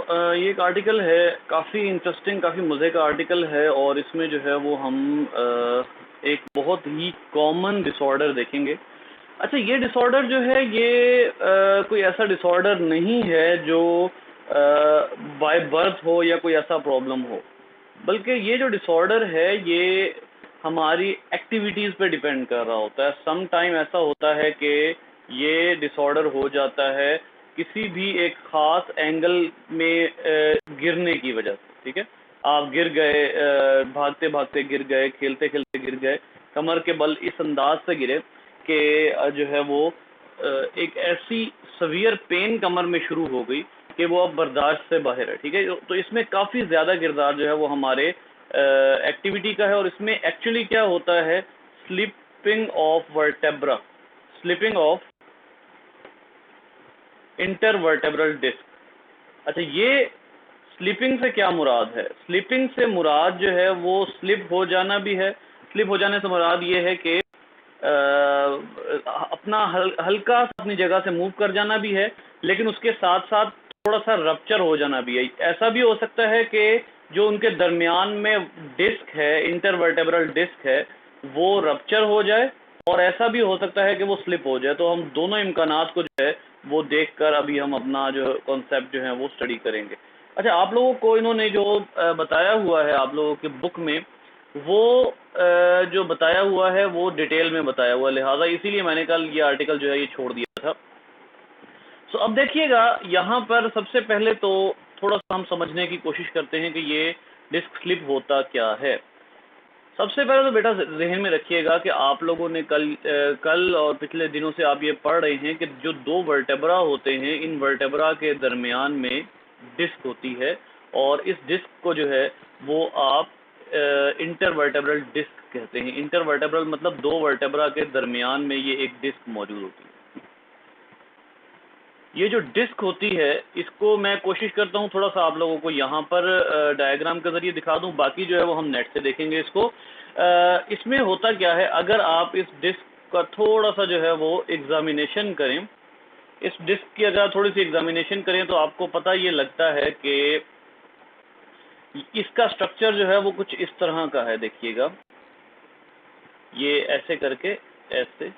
ये एक आर्टिकल है, काफ़ी इंटरेस्टिंग, काफ़ी मज़े का आर्टिकल है और इसमें जो है वो हम एक बहुत ही कॉमन डिसऑर्डर देखेंगे। अच्छा, ये डिसऑर्डर जो है ये कोई ऐसा डिसऑर्डर नहीं है जो बाय बर्थ हो या कोई ऐसा प्रॉब्लम हो, बल्कि ये जो डिसऑर्डर है ये हमारी एक्टिविटीज़ पे डिपेंड कर रहा होता है। सम टाइम ऐसा होता है कि ये डिसऑर्डर हो जाता है किसी भी एक ख़ास एंगल में गिरने की वजह से, ठीक है। आप गिर गए, भागते भागते गिर गए, खेलते खेलते गिर गए, कमर के बल इस अंदाज से गिरे कि जो है वो एक ऐसी सवियर पेन कमर में शुरू हो गई कि वो अब बर्दाश्त से बाहर है, ठीक है। तो इसमें काफ़ी ज़्यादा किरदार जो है वो हमारे एक्टिविटी का है और इसमें एक्चुअली क्या होता है, slipping of vertebra, slipping of intervertebral disc. अच्छा, ये स्लिपिंग से क्या मुराद है? स्लिपिंग से मुराद जो है वो स्लिप हो जाना भी है। स्लिप हो जाने से मुराद ये है कि अपना हल्का सा अपनी जगह से मूव कर जाना भी है, लेकिन उसके साथ साथ थोड़ा सा रप्चर हो जाना भी है। ऐसा भी हो सकता है कि जो उनके दरमियान में डिस्क है, इंटरवर्टेब्रल डिस्क है, वो रप्चर हो जाए और ऐसा भी हो सकता है कि वो स्लिप हो जाए। तो हम दोनों इम्कानात को जो है वो देखकर अभी हम अपना जो कॉन्सेप्ट जो है वो स्टडी करेंगे। अच्छा, आप लोगों को इन्होंने जो बताया हुआ है आप लोगों की बुक में, वो जो बताया हुआ है वो डिटेल में बताया हुआ है, लिहाजा इसीलिए मैंने कल ये आर्टिकल जो है ये छोड़ दिया था। सो अब देखिएगा, यहाँ पर सबसे पहले तो थोड़ा सा हम समझने की कोशिश करते हैं कि ये डिस्क स्लिप होता क्या है। सबसे पहले तो बेटा जहन में रखिएगा कि आप लोगों ने कल और पिछले दिनों से आप ये पढ़ रहे हैं कि जो दो वर्टेब्रा होते हैं, इन वर्टेब्रा के दरमियान में डिस्क होती है और इस डिस्क को जो है वो आप इंटरवर्टेब्रल डिस्क कहते हैं। इंटरवर्टेब्रल मतलब दो वर्टेब्रा के दरमियान में ये एक डिस्क मौजूद होती है। ये जो डिस्क होती है इसको मैं कोशिश करता हूँ थोड़ा सा आप लोगों को यहाँ पर डायग्राम के ज़रिए दिखा दूँ, बाकी जो है वो हम नेट से देखेंगे इसको। इसमें होता क्या है, अगर आप इस डिस्क का थोड़ा सा जो है वो एग्जामिनेशन करें, इस डिस्क की अगर थोड़ी सी एग्जामिनेशन करें तो आपको पता ये लगता है कि इसका स्ट्रक्चर जो है वो कुछ इस तरह का है। देखिएगा, ये ऐसे करके, ऐसे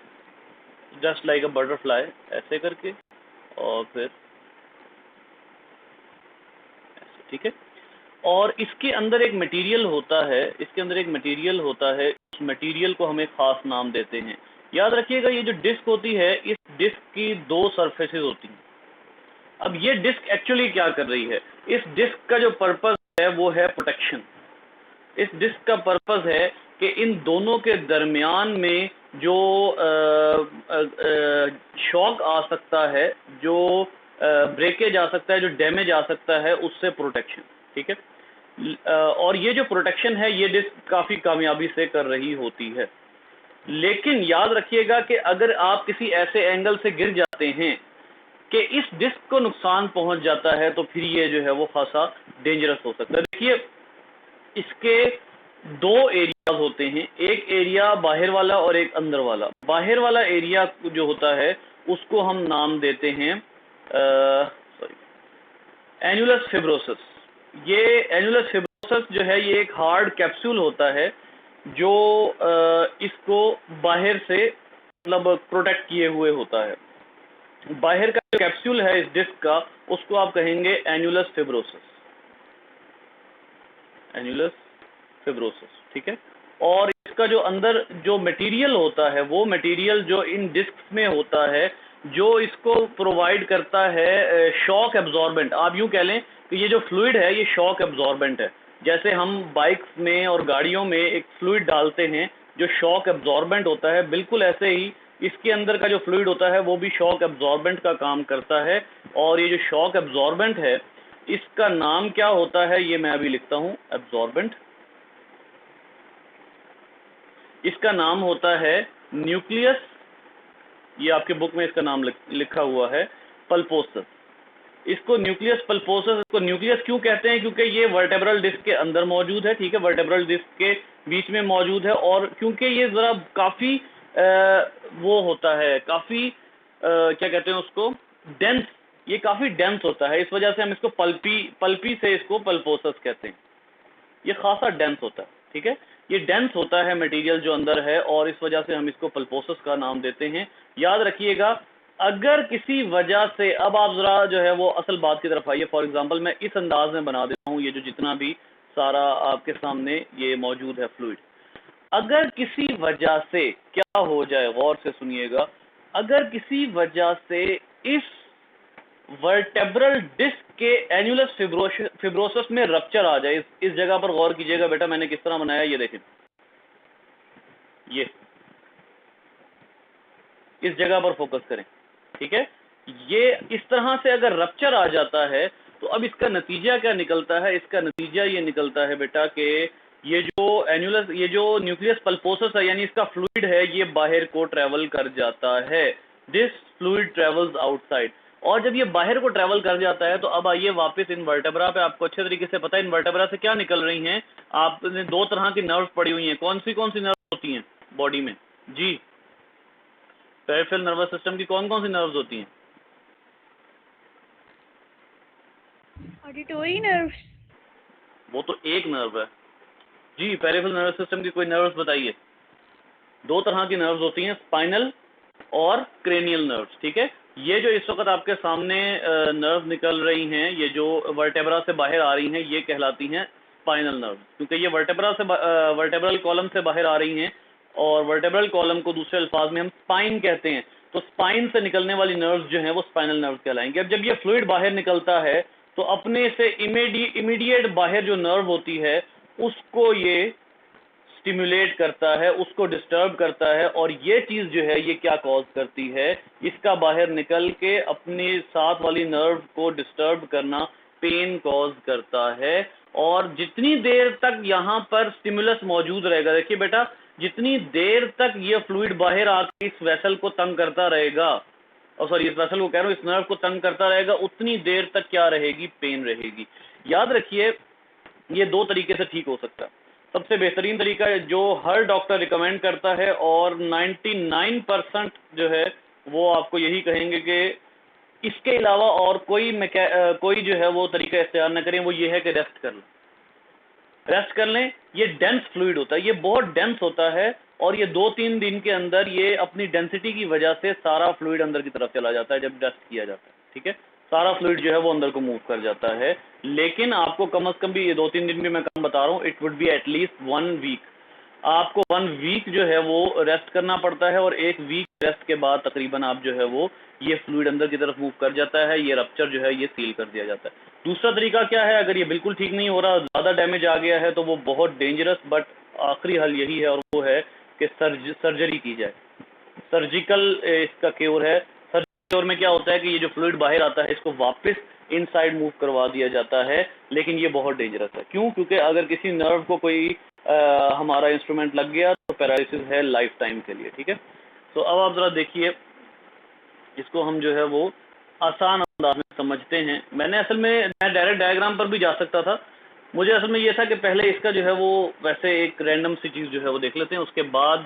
जस्ट लाइक अ बटरफ्लाई, ऐसे करके और फिर ऐसे, ठीक है। और इसके अंदर एक मटेरियल होता है, इसके अंदर एक मटेरियल होता है, उस मटेरियल को हम एक खास नाम देते हैं। याद रखिएगा, ये जो डिस्क होती है, इस डिस्क की दो सरफेसेस होती हैं। अब ये डिस्क एक्चुअली क्या कर रही है, इस डिस्क का जो पर्पस है वो है प्रोटेक्शन। इस डिस्क का पर्पस है कि इन दोनों के दरमियान में जो शॉक आ सकता है, जो ब्रेकेज आ सकता है, जो डैमेज आ सकता है, उससे प्रोटेक्शन, ठीक है। और ये जो प्रोटेक्शन है ये डिस्क काफ़ी कामयाबी से कर रही होती है। लेकिन याद रखिएगा कि अगर आप किसी ऐसे एंगल से गिर जाते हैं कि इस डिस्क को नुकसान पहुंच जाता है तो फिर ये जो है वो खासा डेंजरस हो सकता है। देखिए, इसके दो एरियाज होते हैं, एक एरिया बाहर वाला और एक अंदर वाला। बाहर वाला एरिया जो होता है उसको हम नाम देते हैं एन्युलस फिब्रोसिस। ये एन्युलस फिब्रोसिस जो है ये एक हार्ड कैप्सूल होता है जो इसको बाहर से मतलब प्रोटेक्ट किए हुए होता है। बाहर का जो कैप्सूल है इस डिस्क का, उसको आप कहेंगे एन्युलस फिब्रोसिस, एन्युलस फिब्रोसिस, ठीक है। और इसका जो अंदर जो मटेरियल होता है, वो मटेरियल जो इन डिस्क में होता है, जो इसको प्रोवाइड करता है शॉक एब्जॉर्बेंट। आप यूं कह लें कि ये जो फ्लूइड है ये शॉक एब्जॉर्बेंट है। जैसे हम बाइक्स में और गाड़ियों में एक फ्लूइड डालते हैं जो शॉक एब्जॉर्बेंट होता है, बिल्कुल ऐसे ही इसके अंदर का जो फ्लूइड होता है वो भी शॉक एब्जॉर्बेंट का काम करता है। और ये जो शॉक एब्जॉर्बेंट है इसका नाम क्या होता है ये मैं अभी लिखता हूँ, एब्जॉर्बेंट। इसका नाम होता है न्यूक्लियस, ये आपके बुक में इसका नाम लिखा हुआ है पल्पोसस। इसको न्यूक्लियस पल्पोसस, इसको न्यूक्लियस क्यों कहते हैं, क्योंकि ये वर्टेब्रल डिस्क के अंदर मौजूद है, ठीक है, वर्टेब्रल डिस्क के बीच में मौजूद है। और क्योंकि ये ज़रा काफ़ी वो होता है, काफ़ी क्या कहते हैं उसको, डेंस ये काफ़ी डेंस होता है, इस वजह से हम इसको पल्पी से इसको पल्पोसस कहते हैं। ये खासा डेंस होता है, ठीक है, ये डेंस होता है मटेरियल जो अंदर है, और इस वजह से हम इसको पल्पोसस का नाम देते हैं। याद रखिएगा, अगर किसी वजह से, अब आप जरा जो है वो असल बात की तरफ आइए। फॉर एग्जांपल मैं इस अंदाज में बना देता हूँ, ये जो जितना भी सारा आपके सामने ये मौजूद है फ्लूइड, अगर किसी वजह से क्या हो जाए, गौर से सुनिएगा, अगर किसी वजह से इस वर्टेब्रल डिस्क के एन्युलस फिब्रोसिस में रप्चर आ जाए, इस जगह पर गौर कीजिएगा बेटा, मैंने किस तरह बनाया, ये देखें, ये इस जगह पर फोकस करें, ठीक है, ये इस तरह से अगर रप्चर आ जाता है तो अब इसका नतीजा क्या निकलता है, इसका नतीजा ये निकलता है बेटा कि ये जो एन्युलस, ये जो न्यूक्लियस पल्पोसस है, यानी इसका फ्लूइड है, ये बाहर को ट्रेवल कर जाता है। दिस फ्लूइड ट्रेवल्स आउटसाइड, और जब ये बाहर को ट्रेवल कर जाता है तो अब आइए वापस इनवर्टेब्रा पे। आपको अच्छे तरीके से पता है इनवर्टेब्रा से क्या निकल रही हैं, आपने दो तरह की नर्व्स पड़ी हुई हैं, कौन सी नर्व्स होती हैं बॉडी में जी? पेरिफेरल नर्वस सिस्टम की कौन कौन सी नर्व्स होती हैं? Auditory nerves. वो तो एक नर्व है जी। पेरिफेरल नर्वस सिस्टम की कोई नर्व्स बताइए। दो तरह की नर्व्स होती हैं, स्पाइनल और क्रेनियल नर्व्स, ठीक है। ये जो इस वक्त आपके सामने नर्व निकल रही हैं, ये जो वर्टेब्रा से बाहर आ रही हैं, ये कहलाती हैं स्पाइनल नर्व्स, क्योंकि ये वर्टेब्रल कॉलम से बाहर आ रही हैं, और वर्टेब्रल कॉलम को दूसरे अल्फाज में हम स्पाइन कहते हैं। तो स्पाइन से निकलने वाली नर्व्स जो हैं वो स्पाइनल नर्व्स कहलाएंगे। अब जब ये फ्लूइड बाहर निकलता है तो अपने से इमीडिएट बाहर जो नर्व होती है उसको ये स्टिमुलेट करता है, उसको डिस्टर्ब करता है, और ये चीज जो है ये क्या कॉज करती है, इसका बाहर निकल के अपने साथ वाली नर्व को डिस्टर्ब करना पेन कॉज करता है। और जितनी देर तक यहाँ पर स्टिमुलस मौजूद रहेगा, देखिए बेटा, जितनी देर तक ये फ्लूइड बाहर आके इस वेसल को तंग करता रहेगा, और सॉरी इस वेसल को कह रहा हूँ, इस नर्व को तंग करता रहेगा, उतनी देर तक क्या रहेगी, पेन रहेगी। याद रखिए, ये दो तरीके से ठीक हो सकता है। सबसे बेहतरीन तरीका है जो हर डॉक्टर रिकमेंड करता है, और 99% जो है वो आपको यही कहेंगे कि इसके अलावा और कोई जो है वो तरीका इख्तियार न करें, वो ये है कि रेस्ट कर लें। रेस्ट कर लें। ये डेंस फ्लूइड होता है, ये बहुत डेंस होता है, और ये 2-3 दिन के अंदर ये अपनी डेंसिटी की वजह से सारा फ्लूइड अंदर की तरफ चला जाता है जब रेस्ट किया जाता है, ठीक है। सारा फ्लूइड जो है वो अंदर को मूव कर जाता है। लेकिन आपको कम से कम भी, ये 2-3 दिन भी मैं कम बता रहा हूँ, it would be at least 1 week. आपको 1 वीक जो है वो रेस्ट करना पड़ता है, और 1 वीक रेस्ट के बाद तकरीबन आप जो है वो ये फ्लूइड अंदर की तरफ मूव कर जाता है, ये रप्चर जो है ये सील कर दिया जाता है। दूसरा तरीका क्या है, अगर ये बिल्कुल ठीक नहीं हो रहा, ज़्यादा डैमेज आ गया है, तो वो बहुत डेंजरस बट आखिरी हल यही है, और वो है कि सर्जरी की जाए। सर्जिकल इसका क्योर है। सर्जरी में क्या होता है कि ये जो फ्लूइड बाहर आता है इसको वापस इनसाइड मूव करवा दिया जाता है, लेकिन ये बहुत डेंजरस है। क्यों? क्योंकि अगर किसी नर्व को कोई हमारा इंस्ट्रूमेंट लग गया तो पैरालिसिस है लाइफ टाइम के लिए, ठीक है। तो अब आप ज़रा देखिए, इसको हम जो है वो आसान अंदाज में समझते हैं। मैं डायरेक्ट डायग्राम पर भी जा सकता था, मुझे असल में ये था कि पहले इसका जो है वो वैसे एक रैंडम सी चीज़ जो है वो देख लेते हैं, उसके बाद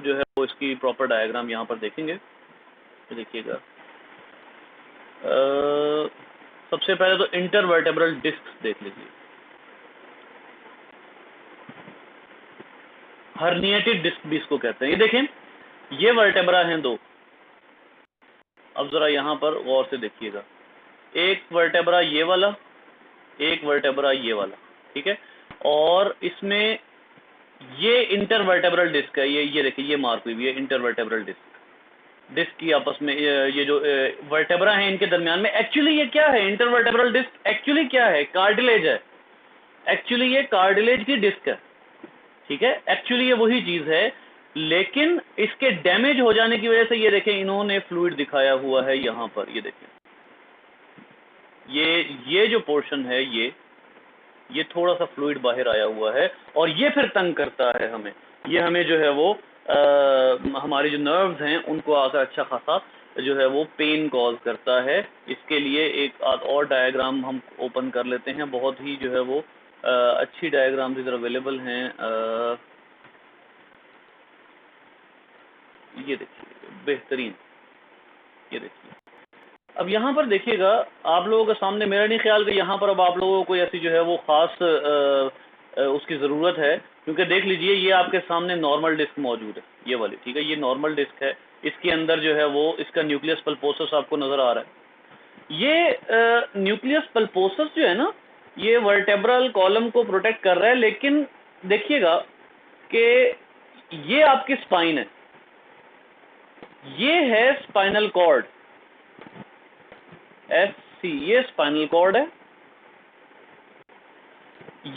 जो है वो इसकी प्रॉपर डायग्राम यहाँ पर देखेंगे। तो देखिएगा, सबसे पहले तो इंटरवर्टेब्रल डिस्क देख लीजिए। हर्निएटेड डिस्क भी इसको कहते हैं। ये देखें, ये वर्टेब्रा हैं दो। अब ज़रा यहाँ पर गौर से देखिएगा, एक वर्टेब्रा ये वाला, एक वर्टेब्रा ये वाला, ठीक है। और इसमें ये इंटरवर्टेब्रल डिस्क है, ये देखिए, ये मार्क हुई है इंटरवर्टेब्रल डिस्क। डिस्क की आपस में ये जो वर्टेब्रा है इनके दरमियान में, एक्चुअली ये क्या है, इंटरवर्टेब्रल डिस्क एक्चुअली क्या है, कार्टिलेज है। एक्चुअली ये कार्टिलेज की डिस्क है, ठीक है, एक्चुअली ये वही चीज है। लेकिन इसके डैमेज हो जाने की वजह से ये देखें, इन्होंने फ्लूइड दिखाया हुआ है यहाँ पर, ये देखें, ये जो पोर्शन है, ये थोड़ा सा फ्लूइड बाहर आया हुआ है, और ये फिर तंग करता है हमें। ये हमें जो है वो हमारी जो नर्व्स हैं उनको आकर अच्छा खासा जो है वो पेन कॉज करता है। इसके लिए एक और डायग्राम हम ओपन कर लेते हैं, बहुत ही जो है वो अच्छी डायग्राम्स इधर अवेलेबल हैं। ये देखिए, बेहतरीन, ये देखिए, अब यहाँ पर देखिएगा, आप लोगों के सामने, मेरा नहीं ख्याल कि यहाँ पर अब आप लोगों को कोई ऐसी जो है वो ख़ास उसकी ज़रूरत है, क्योंकि देख लीजिए ये आपके सामने नॉर्मल डिस्क मौजूद है, ये वाली, ठीक है, ये नॉर्मल डिस्क है, इसके अंदर जो है वो इसका न्यूक्लियस पल्पोसस आपको नज़र आ रहा है। ये न्यूक्लियस पल्पोसस जो है ना, ये वर्टेब्रल कॉलम को प्रोटेक्ट कर रहा है, लेकिन देखिएगा कि ये आपकी स्पाइन है, ये है स्पाइनल कॉर्ड, SC, ये स्पाइनल कॉर्ड है,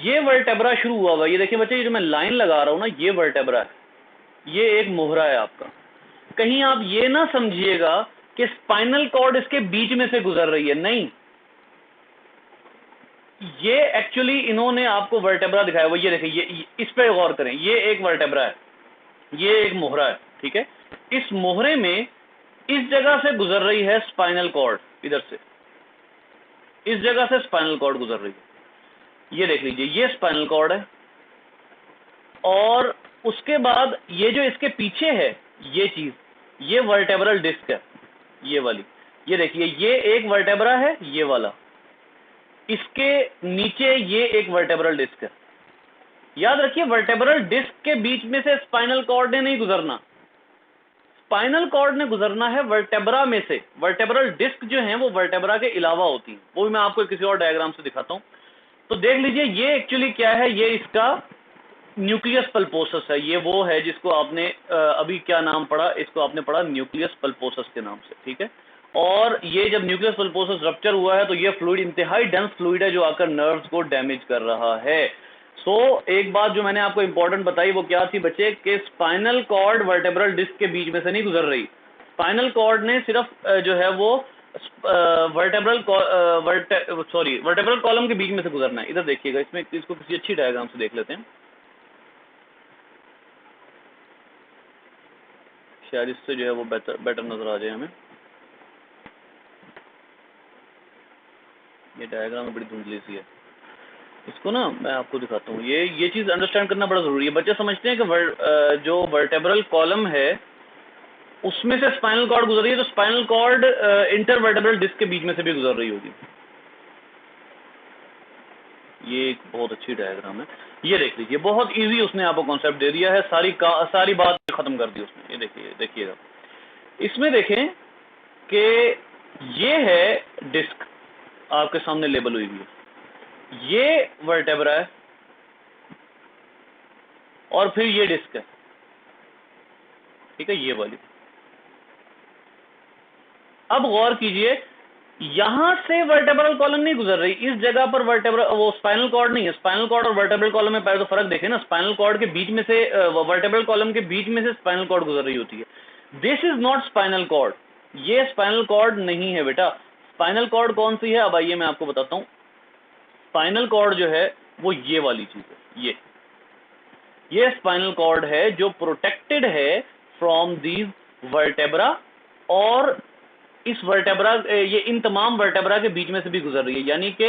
ये वर्टेब्रा शुरू हुआ हुआ, ये देखिए बच्चे, ये जो मैं लाइन लगा रहा हूं ना, ये वर्टेब्रा है, ये एक मोहरा है आपका। कहीं आप ये ना समझिएगा कि स्पाइनल कॉर्ड इसके बीच में से गुजर रही है, नहीं, ये एक्चुअली इन्होंने आपको वर्टेब्रा दिखाया हुआ, ये देखिए, ये इस पे गौर करें, ये एक वर्टेब्रा है, ये एक मोहरा है, ठीक है। इस मोहरे में इस जगह से गुजर रही है स्पाइनल कॉर्ड, इधर से इस जगह से स्पाइनल कॉर्ड गुजर रही है, ये देख लीजिए, ये स्पाइनल कॉर्ड है। और उसके बाद ये जो इसके पीछे है ये चीज, ये वर्टेब्रल डिस्क है, ये वाली, ये देखिए, ये एक वर्टेब्रा है, ये वाला, इसके नीचे ये एक वर्टेब्रल डिस्क है। याद रखिए, वर्टेब्रल डिस्क के बीच में से स्पाइनल कॉर्ड ने नहीं गुजरना, स्पाइनल कॉर्ड ने गुजरना है वर्टेब्रा में से। वर्टेब्रल डिस्क जो है वो वर्टेब्रा के अलावा होती है, वो भी मैं आपको किसी और डायग्राम से दिखाता हूं। तो देख लीजिए, ये एक्चुअली क्या है, ये इसका न्यूक्लियस पल्पोसस है, ये वो है जिसको आपने अभी क्या नाम पढ़ा, इसको आपने पढ़ा न्यूक्लियस पल्पोसस के नाम से, ठीक है। और ये जब न्यूक्लियस पल्पोसस रप्चर हुआ है तो ये फ्लूइड इंतहाई डेंस फ्लूइड है जो आकर नर्व्स को डैमेज कर रहा है। सो एक बात जो मैंने आपको इंपॉर्टेंट बताई वो क्या थी बच्चे, कि स्पाइनल कॉर्ड वर्टेब्रल डिस्क के बीच में से नहीं गुजर रही, स्पाइनल कॉर्ड ने सिर्फ जो है वो वर्टेब्रल कॉलम के बीच में से गुजरना है। इधर देखिएगा, इसमें इसको किसी अच्छी डायग्राम से देख लेते हैं, शायद इससे जो है वो बेटर नजर आ जाए हमें। ये डायग्राम में बड़ी धुंधली सी है, इसको ना मैं आपको दिखाता हूँ। ये चीज़ अंडरस्टैंड करना बड़ा ज़रूरी है। बच्चे समझते हैं कि जो वर्टेब्रल कॉलम है उसमें से स्पाइनल कॉर्ड गुजर रही है, तो स्पाइनल कॉर्ड इंटरवर्टेब्रल डिस्क के बीच में से भी गुजर रही होगी। ये एक बहुत अच्छी डायग्राम है, ये देख लीजिए, बहुत इजी उसने आपको कॉन्सेप्ट दे दिया है, सारी बात खत्म कर दी उसने। ये देखिए, देखिएगा इसमें देखें कि ये है डिस्क आपके सामने लेबल हुई है, ये वर्टेब्रा है और फिर ये डिस्क है, ठीक है, ये वाली। अब गौर कीजिए, यहां से वर्टेब्रल कॉलम नहीं गुजर रही, इस जगह पर वर्टेब्रल, वो स्पाइनल कॉर्ड नहीं है। स्पाइनल कॉर्ड और वर्टेब्रल कॉलम में पहले तो फर्क देखें ना, स्पाइनल कॉर्ड के बीच में से, वर्टेब्रल कॉलम के बीच में से स्पाइनल कॉर्ड गुजर रही होती है। This is not spinal cord, ये स्पाइनल कॉर्ड नहीं है बेटा। स्पाइनल कॉर्ड कौन सी है, अब आइए मैं आपको बताता हूं। स्पाइनल कॉर्ड जो है वो ये वाली चीज है, ये स्पाइनल कॉर्ड है जो प्रोटेक्टेड है फ्रॉम दीज वर्टेब्रा, और इस वर्टेब्रा, ये इन तमाम वर्टेब्रा के बीच में से भी गुजर रही है, यानी कि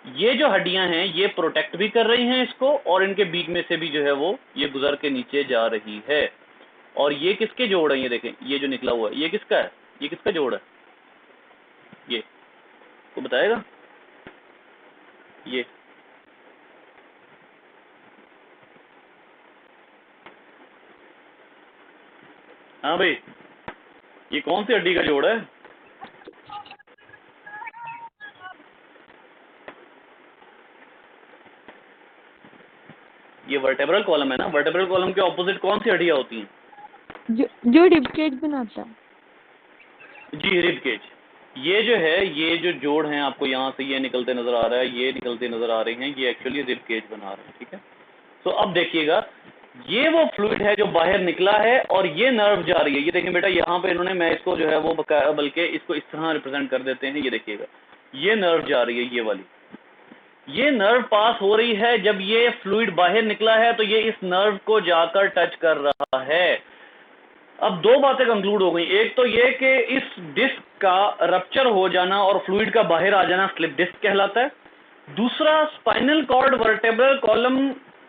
ये जो हड्डियां हैं ये प्रोटेक्ट भी कर रही हैं इसको, और इनके बीच में से भी जो है वो ये गुजर के नीचे जा रही है। और ये किसके जोड़ है, ये देखें, ये जो निकला हुआ है ये किसका है, ये किसका जोड़ है, ये को बताएगा, ये हाँ भाई, ये कौन सी हड्डी का जोड़ है, ये वर्टेब्रल कॉलम है ना। वर्टेब्रल कॉलम के ऑपोजिट कौन सी हड्डियां होती हैं, जो रिब केज बनाता है, जी रिब केज। ये जो है, ये जो जोड़ हैं आपको यहाँ से ये निकलते नजर आ रहा है, ये निकलते नजर आ रहे हैं, ये एक्चुअली रिब केज बना रहे हैं, ठीक है। तो अब देखिएगा, ये वो फ्लूइड है जो बाहर निकला है और ये नर्व जा रही है। ये देखें बेटा, यहाँ पे इन्होंने, मैं इसको जो है वो बल्कि इसको इस तरह रिप्रेजेंट कर देते हैं, ये देखिएगा, ये नर्व जा रही है, ये वाली, ये नर्व पास हो रही है। जब ये फ्लूइड बाहर निकला है तो ये इस नर्व को जाकर टच कर रहा है। अब दो बातें कंक्लूड हो गई, एक तो ये कि इस डिस्क का रप्चर हो जाना और फ्लूइड का बाहर आ जाना स्लिप डिस्क कहलाता है। दूसरा, स्पाइनल कॉर्ड वर्टेब्रल कॉलम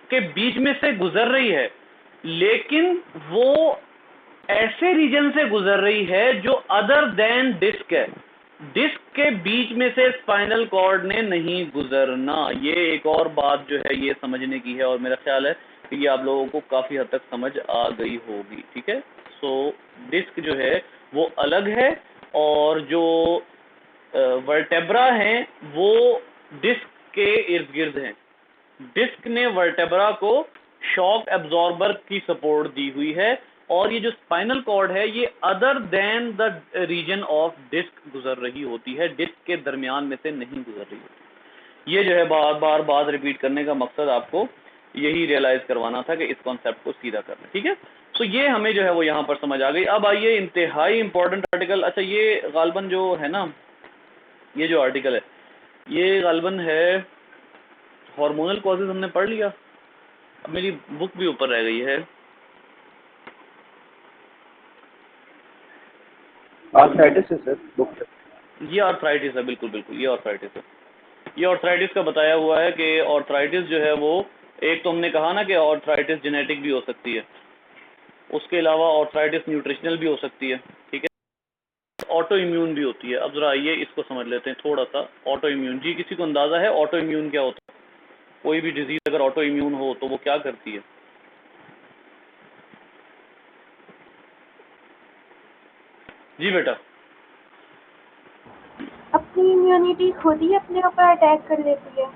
के बीच में से गुजर रही है, लेकिन वो ऐसे रीजन से गुजर रही है जो अदर देन डिस्क है। डिस्क के बीच में से स्पाइनल कॉर्ड ने नहीं गुजरना। ये एक और बात जो है ये समझने की है, और मेरा ख्याल है कि ये आप लोगों को काफ़ी हद तक समझ आ गई होगी। ठीक है, सो डिस्क जो है वो अलग है, और जो वर्टेब्रा हैं वो डिस्क के इर्द गिर्द हैं। डिस्क ने वर्टेब्रा को शॉक एब्जॉर्बर की सपोर्ट दी हुई है, और ये जो स्पाइनल कॉर्ड है ये other than the region of disc गुजर रही होती है, डिस्क के दरमियान में से नहीं गुजर रही होती। ये जो है बार बार बात रिपीट करने का मकसद आपको यही रियलाइज करवाना था कि इस कॉन्सेप्ट को सीधा करना। ठीक है, तो ये हमें जो है वो यहाँ पर समझ आ गई। अब आइए इंतहाई इंपॉर्टेंट आर्टिकल। अच्छा, ये गालबन जो है ना, ये जो आर्टिकल है ये गालबन है हार्मोनल कॉजेज, हमने पढ़ लिया। अब मेरी बुक भी ऊपर रह गई है। आर्थराइटिस है सर बुक। ये आर्थराइटिस है, बिल्कुल बिल्कुल, ये आर्थराइटिस है। ये आर्थराइटिस का बताया हुआ है कि आर्थराइटिस जो है वो, एक तो हमने कहा ना कि आर्थराइटिस जेनेटिक भी हो सकती है, उसके अलावा आर्थराइटिस न्यूट्रिशनल भी हो सकती है। ठीक है, ऑटो इम्यून भी होती है। अब जरा आइए इसको समझ लेते हैं थोड़ा सा। ऑटो इम्यून, जी किसी को अंदाजा है ऑटो इम्यून क्या होता है? कोई भी डिजीज अगर ऑटो इम्यून हो तो वो क्या करती है? जी बेटा। अपनी इम्यूनिटी खुद ही अपने ऊपर अटैक कर लेती है।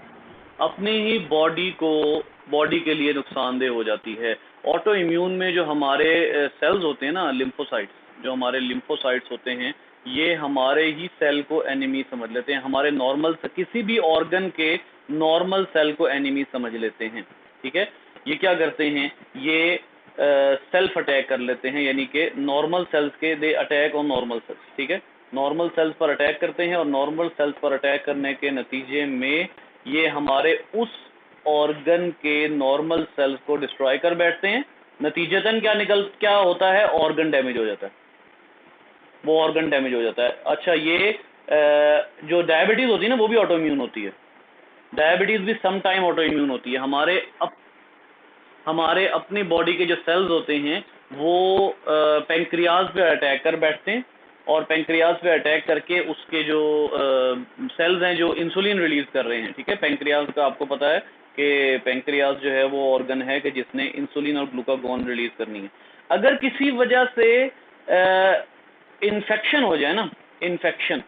अपनी ही बॉडी के लिए नुकसानदेह हो जाती है। ऑटो इम्यून में जो हमारे सेल्स होते हैं ना, लिम्फोसाइट्स, जो हमारे लिम्फोसाइट्स होते हैं, ये हमारे ही सेल को एनिमी समझ लेते हैं। हमारे नॉर्मल किसी भी ऑर्गन के नॉर्मल सेल को एनिमी समझ लेते हैं। ठीक है, ये क्या करते हैं, ये सेल्फ अटैक कर लेते हैं, यानी कि नॉर्मल सेल्स के they attack on normal sales. ठीक है, नॉर्मल सेल्स पर अटैक करते हैं, और नॉर्मल सेल्स पर अटैक करने के नतीजे में ये हमारे उस ऑर्गन के नॉर्मल सेल्स को डिस्ट्रॉय कर बैठते हैं। नतीजतन क्या होता है, ऑर्गन डैमेज हो जाता है, वो ऑर्गन डैमेज हो जाता है। अच्छा, ये जो डायबिटीज होती है ना, वो भी ऑटो इम्यून होती है। डायबिटीज भी सम टाइम ऑटो इम्यून होती है। हमारे अपनी बॉडी के जो सेल्स होते हैं वो पेंक्रियाज पे अटैक कर बैठते हैं, और पेंक्रियाज पे अटैक करके उसके जो सेल्स हैं जो इंसुलिन रिलीज कर रहे हैं। ठीक है, पेंक्रियाज का आपको पता है कि पेंक्रियाज जो है वो ऑर्गन है कि जिसने इंसुलिन और ग्लूकागॉन रिलीज करनी है। अगर किसी वजह से इन्फेक्शन हो जाए ना, इन्फेक्शन,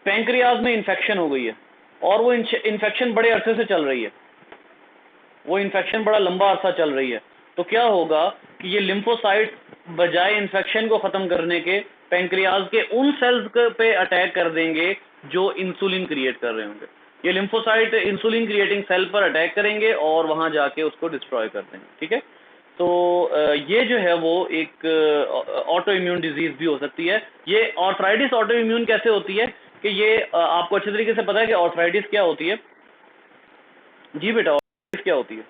पेंक्रियाज में इन्फेक्शन हो गई है, और वो इन्फेक्शन बड़े अरसे से चल रही है, वो इन्फेक्शन बड़ा लंबा अरसा चल रही है, तो क्या होगा कि ये लिम्फोसाइट बजाय इन्फेक्शन को ख़त्म करने के पेंक्रियाज के उन सेल्स पे अटैक कर देंगे जो इंसुलिन क्रिएट कर रहे होंगे। ये लिम्फोसाइट इंसुलिन क्रिएटिंग सेल पर अटैक करेंगे और वहाँ जाके उसको डिस्ट्रॉय कर देंगे। ठीक है, तो ये जो है वो एक ऑटो इम्यून डिजीज़ भी हो सकती है। ये आर्थराइटिस ऑटो इम्यून कैसे होती है कि ये आपको अच्छे तरीके से पता है कि आर्थराइटिस क्या होती है? जी बेटा, आर्थराइटिस क्या होती है?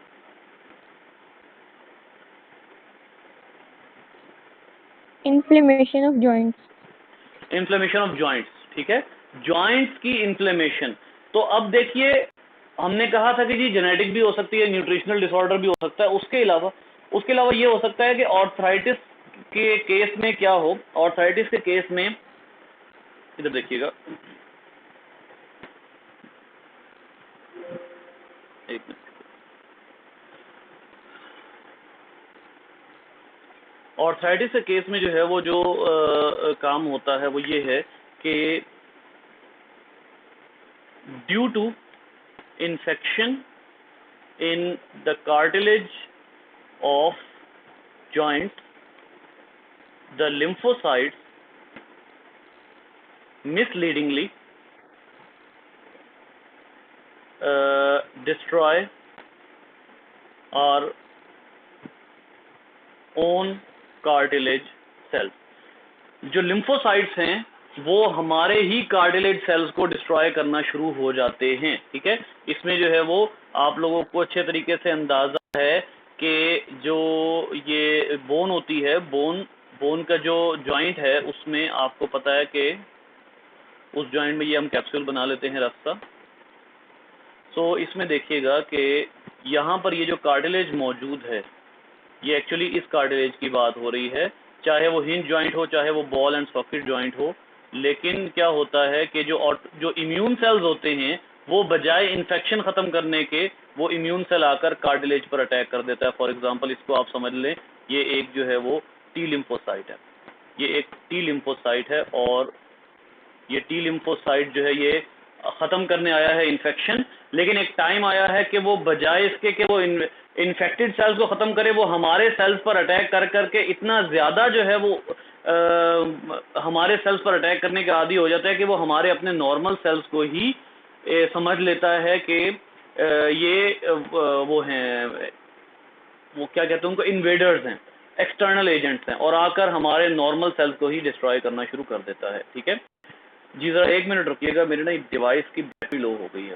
Inflammation of joints. Inflammation of joints. ठीक है, जॉइंट्स की इन्फ्लेमेशन। तो अब देखिए, हमने कहा था कि जी जेनेटिक भी हो सकती है, न्यूट्रिशनल डिसऑर्डर भी हो सकता है। उसके अलावा ये हो सकता है कि आर्थराइटिस के केस में क्या हो, आर्थराइटिस के केस में, इधर देखिएगा एक मिनट, आर्थराइटिस के केस में जो है वो जो काम होता है वो ये है कि due to infection in the cartilage of joints, the lymphocytes misleadingly destroy our own cartilage cells. जो लिम्फोसाइट्स हैं वो हमारे ही कार्टिलेज सेल्स को डिस्ट्रॉय करना शुरू हो जाते हैं। ठीक है, इसमें जो है वो आप लोगों को अच्छे तरीके से अंदाज़ा है कि जो ये बोन होती है, बोन का जो जॉइंट है उसमें आपको पता है कि उस जॉइंट में ये हम कैप्सूल बना लेते हैं रास्ता। सो इसमें देखिएगा कि यहाँ पर ये जो कार्टिलेज मौजूद है, ये एक्चुअली इस कार्टिलेज की बात हो रही है, चाहे वो हिंज जॉइंट हो, चाहे वो बॉल एंड सॉकेट जॉइंट हो। लेकिन क्या होता है कि जो इम्यून सेल्स होते हैं वो बजाय इन्फेक्शन ख़त्म करने के वो इम्यून सेल आकर कार्टिलेज पर अटैक कर देता है। फॉर एग्जांपल इसको आप समझ लें, ये एक जो है वो टी लिम्फोसाइट है, ये एक टी लिम्फोसाइट है और ये टी लिम्फोसाइट जो है ये ख़त्म करने आया है इन्फेक्शन, लेकिन एक टाइम आया है कि वो बजाय इसके कि वो इन्फेक्टेड सेल्स को ख़त्म करे वो हमारे सेल्स पर अटैक कर करके इतना ज़्यादा जो है वो हमारे सेल्स पर अटैक करने के आदी हो जाता है कि वो हमारे अपने नॉर्मल सेल्स को ही समझ लेता है कि ये वो हैं, वो क्या कहते हैं उनको, इन्वेडर्स हैं, एक्सटर्नल एजेंट्स हैं, और आकर हमारे नॉर्मल सेल्स को ही डिस्ट्रॉय करना शुरू कर देता है। ठीक है जी, ज़रा 1 मिनट रुकिएगा, मेरी ना डिवाइस की बैटरी लो हो गई है।